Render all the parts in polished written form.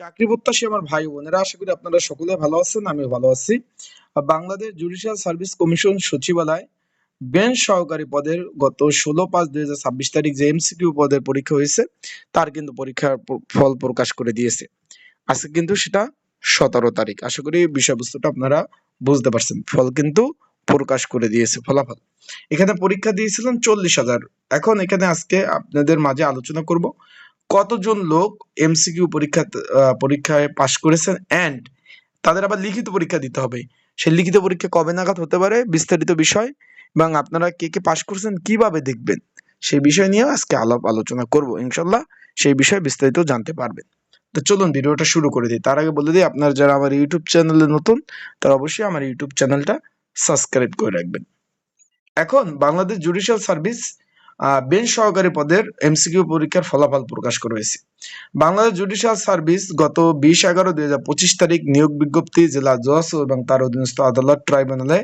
চাকরি প্রত্যাশী আমার ভাই বোনেরা, আশা করি আপনারা সকলে ভালো আছেন, আমিও ভালো আছি। বাংলাদেশ জুডিশিয়াল সার্ভিস কমিশন সচিবালয় বেঞ্চ সহকারী পদের গত 16/5/2026 তারিখ যে এমসিকিউ পদের পরীক্ষা হয়েছে, তার কিন্তু পরীক্ষার ফল প্রকাশ করে দিয়েছে। আজকে কিন্তু সেটা 17 তারিখ। আশা করি বিষয়বস্তুটা আপনারা বুঝতে পারছেন। ফল কিন্তু প্রকাশ করে দিয়েছে, ফলাফল। এখানে পরীক্ষা দিয়েছিলেন 40,000। এখন এখানে আজকে আপনাদের মাঝে আলোচনা করব কতজন লোক এমসিকিউ পরীক্ষায় পাশ করেছেন, এন্ড তাদের আবার লিখিত পরীক্ষা দিতে হবে। সেই লিখিত পরীক্ষা কবে নাগাদ হতে পারে, বিস্তারিত বিষয়, এবং আপনারা কে কে পাশ করছেন কিভাবে দেখবেন, সেই বিষয় নিয়ে আজকে আলোচনা করব ইনশাল্লাহ। সেই বিষয়ে বিস্তারিত জানতে পারবেন। তো চলুন ভিডিওটা শুরু করে দিই। তার আগে বলে দিই, আপনারা যারা আমার ইউটিউব চ্যানেলে নতুন, তারা অবশ্যই আমার ইউটিউব চ্যানেলটা সাবস্ক্রাইব করে রাখবেন। এখন বাংলাদেশ জুডিশিয়াল সার্ভিস বেঞ্চ সহকারী পদের এমসিকিউ পরীক্ষার ফলাফল প্রকাশ করা হয়েছে। বাংলাদেশ জুডিশিয়াল সার্ভিস গত 20/11/2025 তারিখ নিয়োগ বিজ্ঞপ্তি জেলা জজ এবং তার অধীনস্থ আদালত ট্রাইব্যুনালে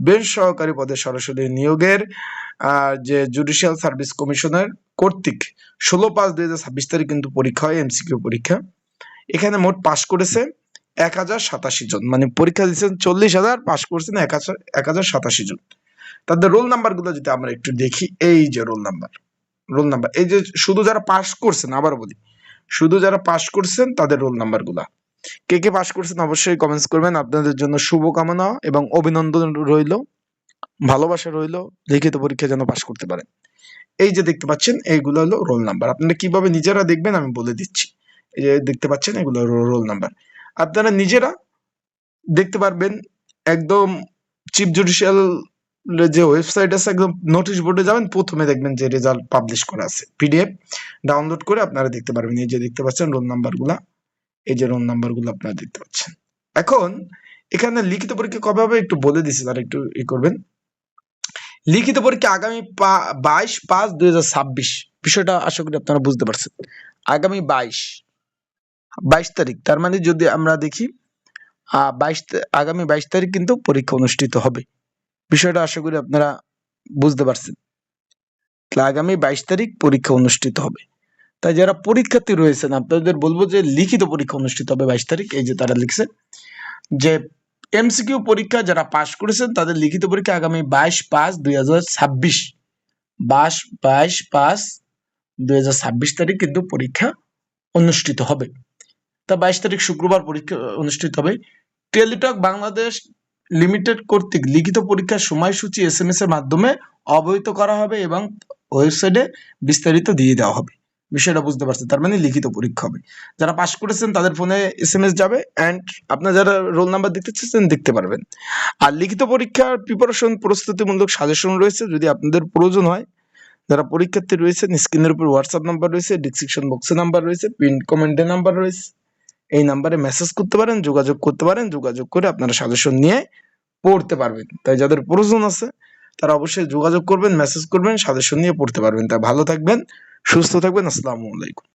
বেঞ্চ সহকারী পদে সরাসরি নিয়োগের যে জুডিশিয়াল সার্ভিস কমিশনের কর্তৃক 16/5/2026 তারিখ কিন্তু পরীক্ষা হয়, এমসিকিউ পরীক্ষা। এখানে মোট পাশ করেছে 1087 জন, মানে পরীক্ষা দিচ্ছেন 40,000, পাশ করছেন 1087 জন। তাদের রোল নাম্বার গুলো যদি আমরা একটু দেখি, এই যে রোল নাম্বার, এই যে শুধু যারা পাশ করছেন, আবার বলি, শুধু যারা পাশ করছেন তাদের রোল নাম্বার গুলা। কে কে পাশ করছেন অবশ্যই কমেন্টস করবেন। আপনাদের জন্য শুভকামনা এবং অভিনন্দন রইল, ভালোবাসা রইল, লিখিত পরীক্ষা যেন পাশ করতে পারেন। এই যে দেখতে পাচ্ছেন, এইগুলো হলো রোল নাম্বার। আপনারা কিভাবে নিজেরা দেখবেন আমি বলে দিচ্ছি। এই যে দেখতে পাচ্ছেন, এগুলো রোল নাম্বার। আপনারা নিজেরা দেখতে পারবেন। একদম চিফ জুডিশিয়াল যে ওয়েবসাইট আছে, একদম নোটিশ বোর্ডে যাবেন, প্রথমে দেখবেন যে রেজাল্ট পাবলিশ করা আছে, পিডিএফ ডাউনলোড করে আপনারা দেখতে পারবেন। এই যে দেখতে পাচ্ছেন রোল নাম্বার গুলা, এই যে রোল নাম্বার গুলো আপনারা দেখতে পাচ্ছেন। এখন এখানে লিখিত পরীক্ষা কবে হবে একটু বলে দিচ্ছি, তারা একটু করবেন। লিখিত পরীক্ষা আগামী 22/5/2026। বিষয়টা আশা করি আপনারা বুঝতে পারছেন। আগামী 22 তারিখ, তার মানে যদি আমরা দেখি আগামী 22 তারিখ কিন্তু পরীক্ষা অনুষ্ঠিত হবে। বিষয়টা আশা করি আপনারা বুঝতে পারছেন। আগামী 22 তারিখ পরীক্ষা অনুষ্ঠিত হবে। তাই যারা পরীক্ষার্থী রয়েছেন, আপনাদের বলবো যে লিখিত পরীক্ষা অনুষ্ঠিত হবে 22 তারিখ। এই যে তারা লিখছে যে এমসিকিউ পরীক্ষা যারা পাশ করেছেন তাদের লিখিত পরীক্ষা আগামী 22/5/2026, 22/5/2026 তারিখ কিন্তু পরীক্ষা অনুষ্ঠিত হবে। তা 22 তারিখ শুক্রবার পরীক্ষা অনুষ্ঠিত হবে। টেলিটক বাংলাদেশ লিমিটেড কর্তৃক লিখিত পরীক্ষার সময়সূচি SMS এর মাধ্যমে অবহিত করা হবে এবং ওয়েবসাইটে বিস্তারিত দিয়ে দেওয়া হবে। বিষয়টা বুঝতে পারছেন? তার মানে লিখিত পরীক্ষা হবে। যারা পাশ করেছেন তাদের ফোনে SMS যাবে, এন্ড আপনারা যারা রোল নাম্বার দেখতে চাচ্ছেন দেখতে পারবেন। আর লিখিত পরীক্ষার প্রিপারেশন প্রস্তুতিমূলক সাজেশন রয়েছে, যদি আপনাদের প্রয়োজন হয়। যারা পরীক্ষার্থী রয়েছেন, স্ক্রিনের উপর হোয়াটসঅ্যাপ নাম্বার রয়েছে, ডিসক্রিপশন বক্সে নাম্বার রয়েছে, পিন কমেন্টে নাম্বার রয়েছে। এই নাম্বারে মেসেজ করতে পারেন, যোগাযোগ করতে পারেন। যোগাযোগ করে আপনারা সাজেশন নিয়ে পড়তে পারবেন। তাই যাদের প্রয়োজন আছে তারা অবশ্যই যোগাযোগ করবেন, মেসেজ করবেন, সাজেশন নিয়ে পড়তে পারবেন। তাই ভালো থাকবেন, সুস্থ থাকবেন। আসসালামু আলাইকুম।